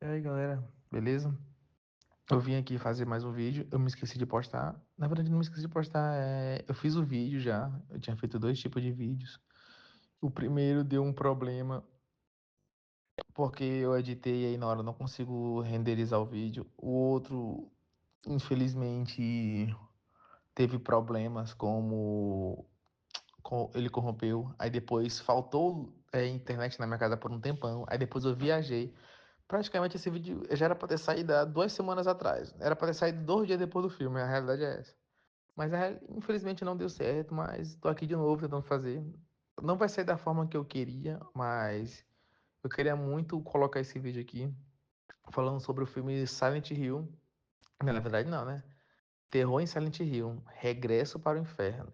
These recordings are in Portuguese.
E aí, galera, beleza? Eu vim aqui fazer mais um vídeo, eu me esqueci de postar. Na verdade, não me esqueci de postar, eu fiz o vídeo já. Eu tinha feito dois tipos de vídeos. O primeiro deu um problema porque eu editei e aí na hora eu não consigo renderizar o vídeo. O outro, infelizmente, teve problemas como ele corrompeu. Aí depois faltou internet na minha casa por um tempão. Aí depois eu viajei. Praticamente esse vídeo já era pra ter saído há 2 semanas atrás. Era pra ter saído 2 dias depois do filme, a realidade é essa. Mas infelizmente não deu certo, mas tô aqui de novo tentando fazer. Não vai sair da forma que eu queria, mas eu queria muito colocar esse vídeo aqui falando sobre o filme Silent Hill. Não, na verdade não, né? Terror em Silent Hill, Regresso para o Inferno.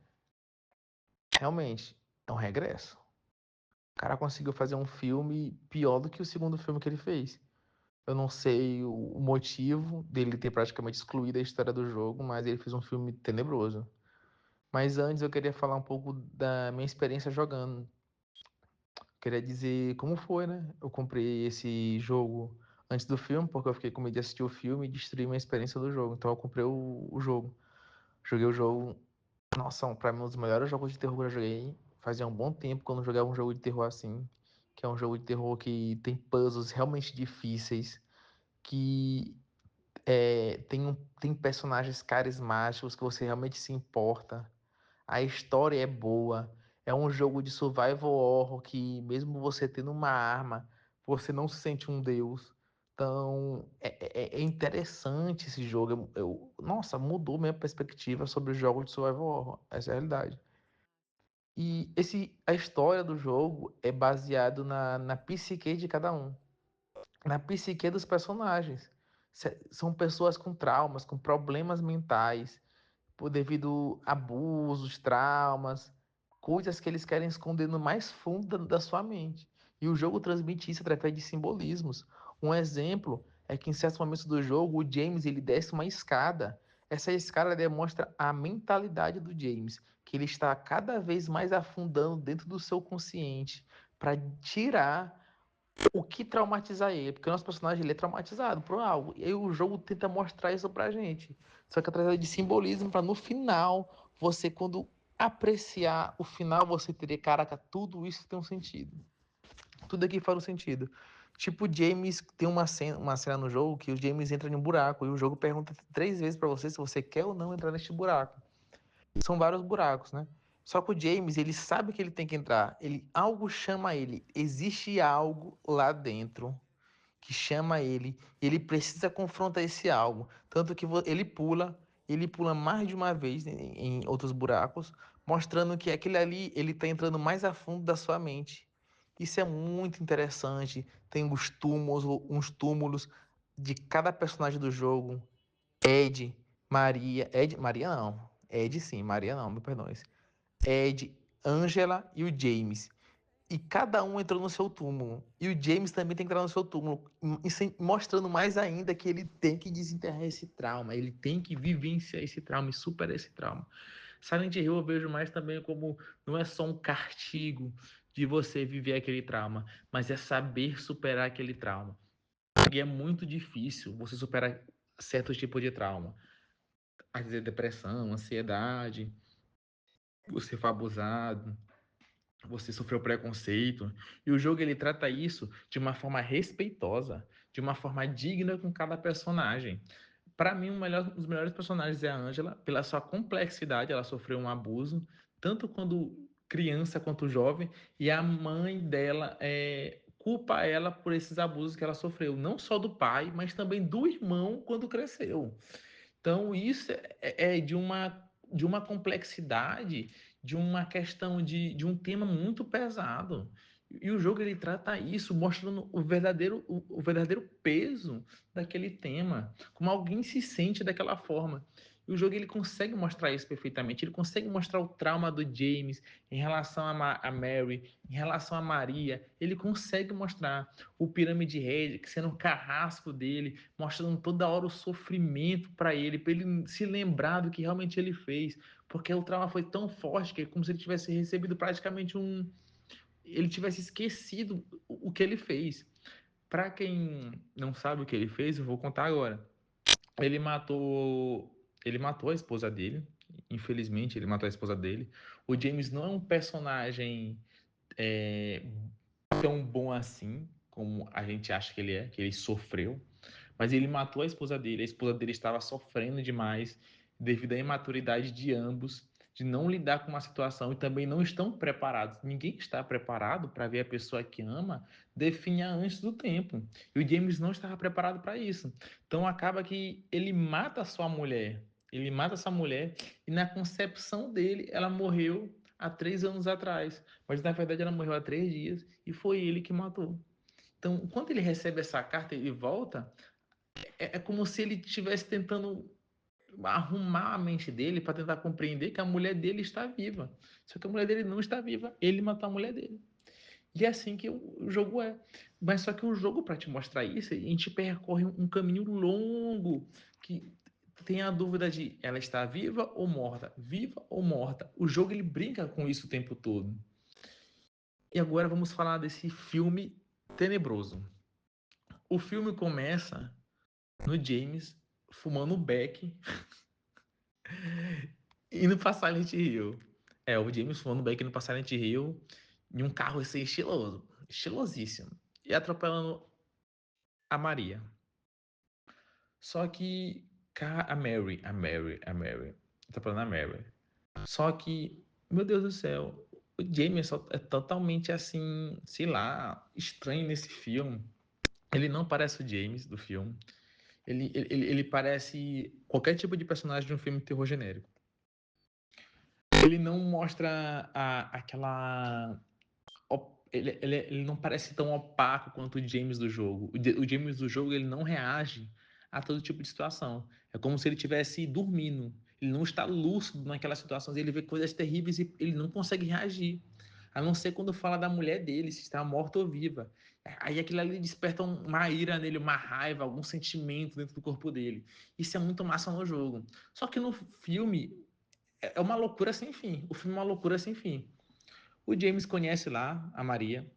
Realmente, é um regresso. O cara conseguiu fazer um filme pior do que o segundo filme que ele fez. Eu não sei o motivo dele ter praticamente excluído a história do jogo, mas ele fez um filme tenebroso. Mas antes eu queria falar um pouco da minha experiência jogando. Queria dizer como foi, né? Eu comprei esse jogo antes do filme, porque eu fiquei com medo de assistir o filme e destruir minha experiência do jogo. Então eu comprei o jogo. Joguei o jogo. Nossa, pra mim, um dos melhores jogos de terror que eu joguei. Fazia um bom tempo quando eu jogava um jogo de terror assim. Que é um jogo de terror que tem puzzles realmente difíceis. Que tem personagens carismáticos que você realmente se importa. A história é boa. É um jogo de survival horror que, mesmo você tendo uma arma, você não se sente um deus. Então, é interessante esse jogo. Nossa, mudou minha perspectiva sobre os jogos de survival horror. Essa é a realidade. E a história do jogo é baseado na psique de cada um, na psique dos personagens. São pessoas com traumas, com problemas mentais, por devido a abusos, traumas, coisas que eles querem esconder no mais fundo da sua mente. E o jogo transmite isso através de simbolismos. Um exemplo é que em certos momentos do jogo, o James ele desce uma escada. Essa escada demonstra a mentalidade do James, que ele está cada vez mais afundando dentro do seu consciente para tirar o que traumatizar ele, porque o nosso personagem ele é traumatizado por algo, e aí o jogo tenta mostrar isso pra gente, só que através de simbolismo, para no final, você quando apreciar o final, você teria, caraca, tudo isso tem um sentido, tudo aqui faz um sentido. Tipo, o James tem uma cena no jogo que o James entra em um buraco e o jogo pergunta 3 vezes para você se você quer ou não entrar neste buraco. São vários buracos, né? Só que o James, ele sabe que ele tem que entrar. Algo chama ele. Existe algo lá dentro que chama ele. Ele precisa confrontar esse algo. Tanto que ele pula mais de uma vez em outros buracos, mostrando que aquele ali, ele tá entrando mais a fundo da sua mente. Isso é muito interessante. Tem uns túmulos de cada personagem do jogo. Ed, Maria não. Ed sim, Maria não, me perdoe. Ed, Angela e o James. E cada um entrou no seu túmulo. E o James também tem que entrar no seu túmulo, mostrando mais ainda que ele tem que desenterrar esse trauma, ele tem que vivenciar esse trauma e superar esse trauma. Silent Hill eu vejo mais também como não é só um castigo de você viver aquele trauma, mas é saber superar aquele trauma. E é muito difícil você superar certos tipos de trauma. Às vezes depressão, ansiedade, você foi abusado, você sofreu preconceito. E o jogo ele trata isso de uma forma respeitosa, de uma forma digna com cada personagem. Para mim, um dos melhores personagens é a Angela, pela sua complexidade, ela sofreu um abuso, tanto quando criança quanto jovem, e a mãe dela culpa ela por esses abusos que ela sofreu, não só do pai, mas também do irmão quando cresceu. Então, isso é de uma complexidade, de uma questão de um tema muito pesado. E o jogo ele trata isso, mostrando o verdadeiro peso daquele tema, como alguém se sente daquela forma. E o jogo ele consegue mostrar isso perfeitamente. Ele consegue mostrar o trauma do James em relação a Mary, em relação a Maria. Ele consegue mostrar o Pirâmide Head sendo um carrasco dele, mostrando toda hora o sofrimento para ele se lembrar do que realmente ele fez, porque o trauma foi tão forte que é como se ele tivesse recebido praticamente ele tivesse esquecido o que ele fez. Para quem não sabe o que ele fez, eu vou contar agora. Ele matou a esposa dele. Infelizmente, ele matou a esposa dele. O James não é um personagem é, tão bom assim como a gente acha que ele é, que ele sofreu. Mas ele matou a esposa dele estava sofrendo demais devido à imaturidade de ambos, de não lidar com uma situação e também não estão preparados. Ninguém está preparado para ver a pessoa que ama definhar antes do tempo. E o James não estava preparado para isso. Então acaba que ele mata a sua mulher. Ele mata essa mulher e na concepção dele ela morreu há 3 anos atrás. Mas na verdade ela morreu há 3 dias e foi ele que matou. Então, quando ele recebe essa carta e volta, é como se ele estivesse tentando arrumar a mente dele para tentar compreender que a mulher dele está viva. Só que a mulher dele não está viva, ele matou a mulher dele. E é assim que o jogo é. Mas só que o jogo, para te mostrar isso, a gente percorre um caminho longo que tem a dúvida de ela está viva ou morta, viva ou morta. O jogo ele brinca com isso o tempo todo. E agora vamos falar desse filme tenebroso. O filme começa no James fumando beck indo pra Silent Hill. É, o James fumando beck indo pra Silent Hill em um carro assim estiloso, estilosíssimo. E atropelando a Maria. Só que a Mary, atropelando a Mary. Só que, meu Deus do céu, o James é totalmente assim, sei lá, estranho nesse filme. Ele não parece o James do filme. Ele parece qualquer tipo de personagem de um filme de terror genérico. Ele não mostra aquela. Ele não parece tão opaco quanto o James do jogo. O James do jogo ele não reage a todo tipo de situação. É como se ele estivesse dormindo. Ele não está lúcido naquelas situações. Ele vê coisas terríveis e ele não consegue reagir. A não ser quando fala da mulher dele, se está morta ou viva. Aí aquilo ali desperta uma ira nele, uma raiva, algum sentimento dentro do corpo dele. Isso é muito massa no jogo. Só que no filme é uma loucura sem fim. O filme é uma loucura sem fim. O James conhece lá a Maria,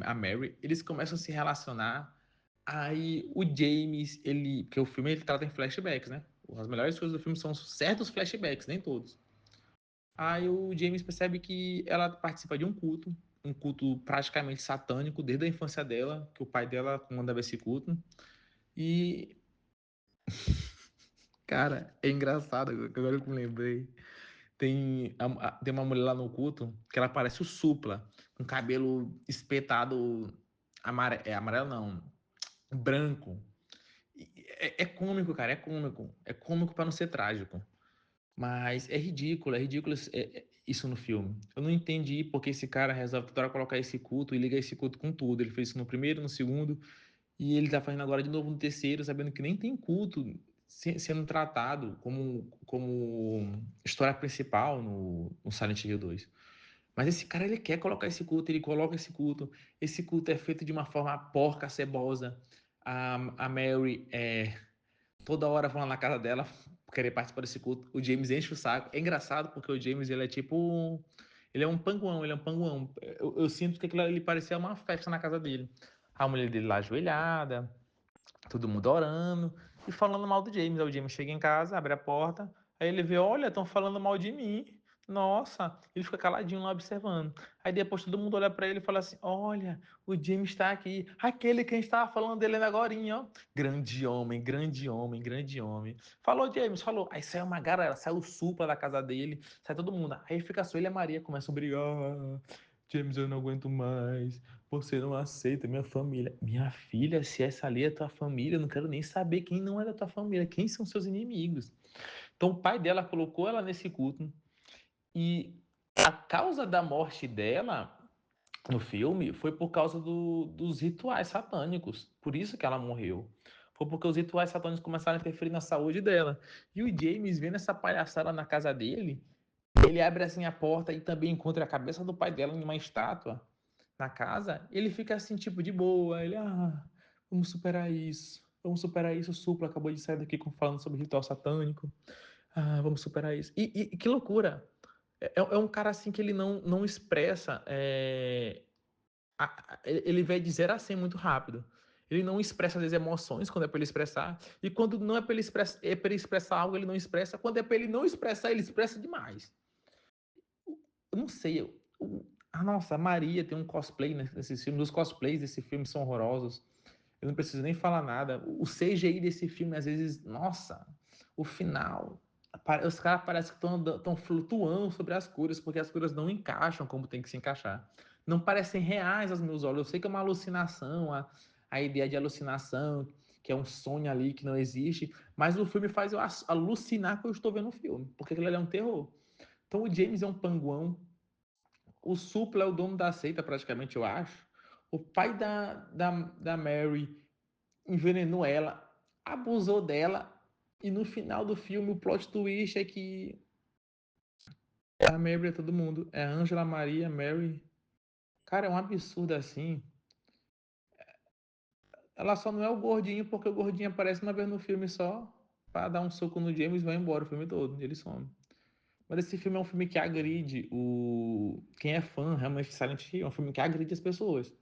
a Mary, eles começam a se relacionar. Aí o James, porque o filme ele trata em flashbacks, né? As melhores coisas do filme são certos flashbacks, nem todos. Aí o James percebe que ela participa de um culto praticamente satânico desde a infância dela, que o pai dela comandava esse culto. E, cara, é engraçado, agora que eu me lembrei. Tem uma mulher lá no culto que ela parece o Supla, com cabelo espetado amarelo não, branco. É cômico, cara, é cômico. É cômico para não ser trágico. Mas é ridículo isso no filme. Eu não entendi porque esse cara resolve toda hora colocar esse culto e liga esse culto com tudo. Ele fez isso no primeiro, no segundo, e ele tá fazendo agora de novo no terceiro, sabendo que nem tem culto sendo tratado como história principal no Silent Hill 2. Mas esse cara, ele quer colocar esse culto, ele coloca esse culto. Esse culto é feito de uma forma porca, cebosa. A Mary toda hora vão lá na casa dela querer participar desse culto. O James enche o saco. É engraçado porque o James, ele é tipo. Ele é um panguão, ele é um panguão. Eu sinto que aquilo ali parecia uma festa na casa dele. A mulher dele lá ajoelhada, todo mundo orando e falando mal do James. Aí o James chega em casa, abre a porta, aí ele vê, olha, estão falando mal de mim. Nossa, ele fica caladinho lá observando. Aí depois todo mundo olha pra ele e fala assim: olha, o James está aqui. Aquele que a gente estava falando dele agorinha, ó. Grande homem, grande homem, grande homem. Falou, James, falou. Aí sai uma galera, sai o Supla da casa dele, sai todo mundo. Aí fica só ele e a Maria, começam a brigar. James, eu não aguento mais. Você não aceita minha família. Minha filha, se essa ali é tua família, eu não quero nem saber quem não é da tua família, quem são seus inimigos. Então o pai dela colocou ela nesse culto e a causa da morte dela no filme foi por causa dos rituais satânicos. Por isso que ela morreu. Foi porque os rituais satânicos começaram a interferir na saúde dela. E o James, vendo essa palhaçada na casa dele, ele abre assim a porta e também encontra a cabeça do pai dela em uma estátua na casa. Ele fica assim, tipo, de boa. Vamos superar isso. Vamos superar isso. O Supla acabou de sair daqui falando sobre ritual satânico. Vamos superar isso. E que loucura. É um cara assim que ele não expressa Ele vai de 0 a 100 muito rápido. Ele não expressa as emoções quando é para ele expressar. E quando não é para ele expressar, algo, ele não expressa. Quando é para ele não expressar, ele expressa demais. Eu não sei. Nossa, a Maria tem um cosplay nesse filme. Os cosplays desse filme são horrorosos. Eu não preciso nem falar nada. O CGI desse filme, às vezes, nossa, o final. Os caras parecem que estão flutuando sobre as cores, porque as cores não encaixam como tem que se encaixar. Não parecem reais aos meus olhos. Eu sei que é uma alucinação, a ideia de alucinação, que é um sonho ali que não existe, mas o filme faz eu alucinar que eu estou vendo o filme, porque aquilo ali é um terror. Então o James é um panguão, o Supla é o dono da seita, praticamente, eu acho. O pai da Mary envenenou ela, abusou dela, e no final do filme o plot twist é que a Mary é todo mundo. É Angela, Maria, Mary. Cara, é um absurdo assim. Ela só não é o gordinho porque o gordinho aparece uma vez no filme só pra dar um soco no James e vai embora o filme todo. E ele some. Mas esse filme é um filme que agride quem é fã realmente de Silent Hill. É um filme que agride as pessoas.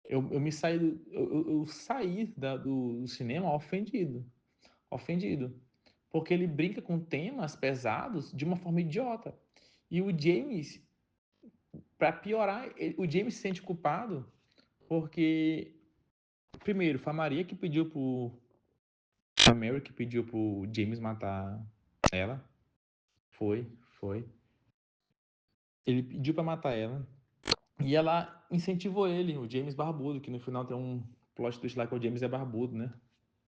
Eu me saí, eu saí do cinema ofendido. Ofendido. Porque ele brinca com temas pesados de uma forma idiota. E o James, para piorar, o James se sente culpado porque, primeiro, foi a Maria que pediu pro. A Mary que pediu pro James matar ela. Foi. Ele pediu para matar ela. E ela incentivou ele, o James Barbudo, que no final tem um plot twist lá que o James é barbudo, né?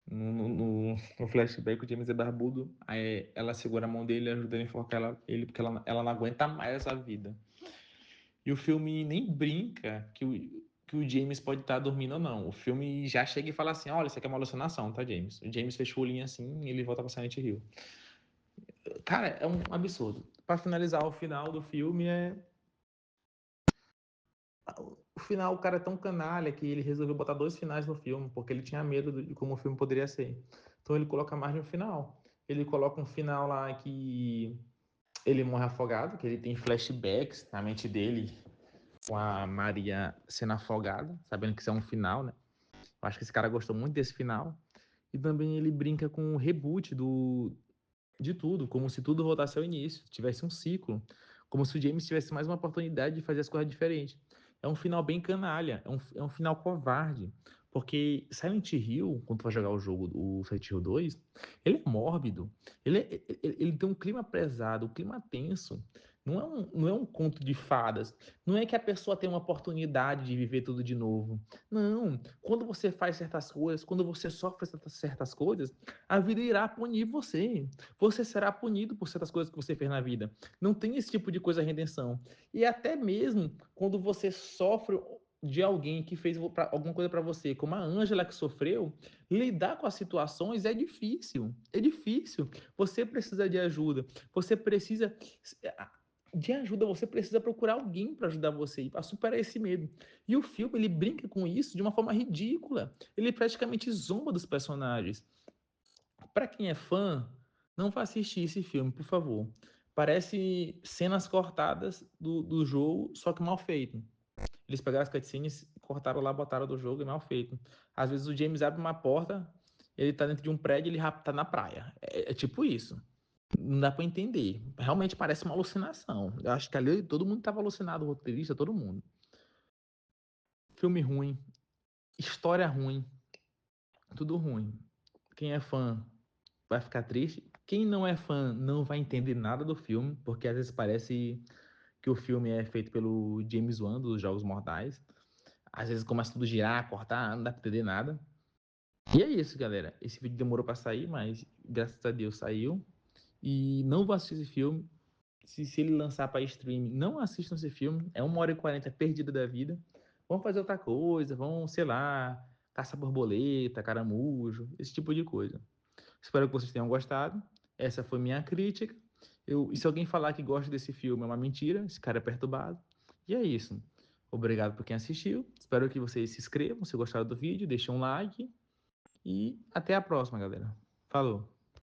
No flashback, o James é barbudo. Aí ela segura a mão dele e ajuda ele a enforcar ele, porque ela não aguenta mais essa vida. E o filme nem brinca que o James pode estar dormindo ou não. O filme já chega e fala assim: olha, isso aqui é uma alucinação, tá, James? O James fecha o olhinho assim e ele volta pra Silent Hill. Cara, é um absurdo. Pra finalizar, o final do filme é. O final, o cara é tão canalha que ele resolveu botar 2 finais no filme, porque ele tinha medo de como o filme poderia ser. Então ele coloca mais de um final. Ele coloca um final lá que ele morre afogado, que ele tem flashbacks na mente dele com a Maria sendo afogada, sabendo que isso é um final, né? Eu acho que esse cara gostou muito desse final. E também ele brinca com o reboot de tudo, como se tudo voltasse ao início, tivesse um ciclo, como se o James tivesse mais uma oportunidade de fazer as coisas diferentes. É um final bem canalha, é um final covarde, porque Silent Hill, quando tu vai jogar o jogo, o Silent Hill 2, ele é mórbido, ele tem um clima pesado, um clima tenso, não é um conto de fadas, não é que a pessoa tem uma oportunidade de viver tudo de novo, não, quando você faz certas coisas, quando você sofre certas coisas, a vida irá punir você. Você será punido por certas coisas que você fez na vida. Não tem esse tipo de coisa redenção. E até mesmo quando você sofre de alguém que fez alguma coisa para você, como a Ângela que sofreu, lidar com as situações é difícil. É difícil. Você precisa de ajuda. Você precisa de ajuda, você precisa procurar alguém para ajudar você a superar esse medo. E o filme ele brinca com isso de uma forma ridícula. Ele praticamente zomba dos personagens. Para quem é fã, não vá assistir esse filme, por favor. Parece cenas cortadas do jogo, só que mal feito. Eles pegaram as cutscenes, cortaram lá, botaram do jogo e mal feito. Às vezes o James abre uma porta, ele tá dentro de um prédio, ele tá na praia. É tipo isso. Não dá para entender. Realmente parece uma alucinação. Eu acho que ali todo mundo tava alucinado, o roteirista, todo mundo. Filme ruim, história ruim, tudo ruim. Quem é fã vai ficar triste. Quem não é fã não vai entender nada do filme, porque às vezes parece que o filme é feito pelo James Wan dos Jogos Mortais. Às vezes começa tudo a girar, cortar, não dá pra entender nada. E é isso, galera. Esse vídeo demorou pra sair, mas graças a Deus saiu. E não vou assistir esse filme. Se ele lançar para streaming, não assistam esse filme. É 1h40 perdida da vida. Vamos fazer outra coisa, vamos, sei lá, caçar borboleta, caramujo, esse tipo de coisa. Espero que vocês tenham gostado. Essa foi minha crítica. E se alguém falar que gosta desse filme, é uma mentira. Esse cara é perturbado. E é isso. Obrigado por quem assistiu. Espero que vocês se inscrevam se gostaram do vídeo, deixem um like. E até a próxima, galera. Falou!